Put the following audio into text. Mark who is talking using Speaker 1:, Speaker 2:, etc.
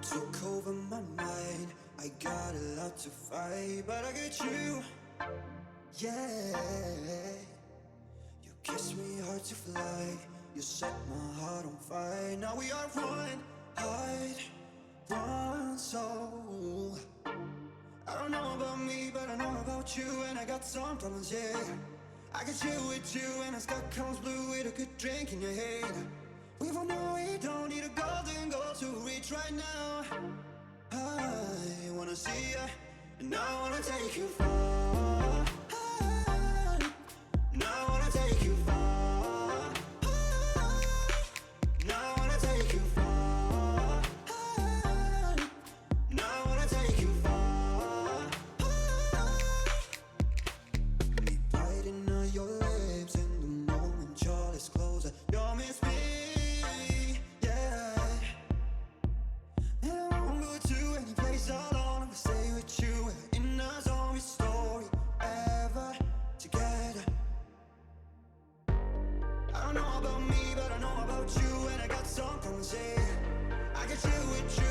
Speaker 1: took over my mind. I got a lot to fight, but I get you. Yeah, you kiss me hard to fly. You set my heart on fire. Now we are one heart, one soul. I don't know about me, but I know about you. And I got some problems, yeah. I got you with you, and I got comes blue with a good drink in your hand. We both know we don't need a golden goal to reach right now. I wanna see ya, and I wanna take you far. And I wanna take you far. And I wanna take you far. And I wanna take you far. Me biting on your lips in the moment your lips close. You're miss me. I get you with you.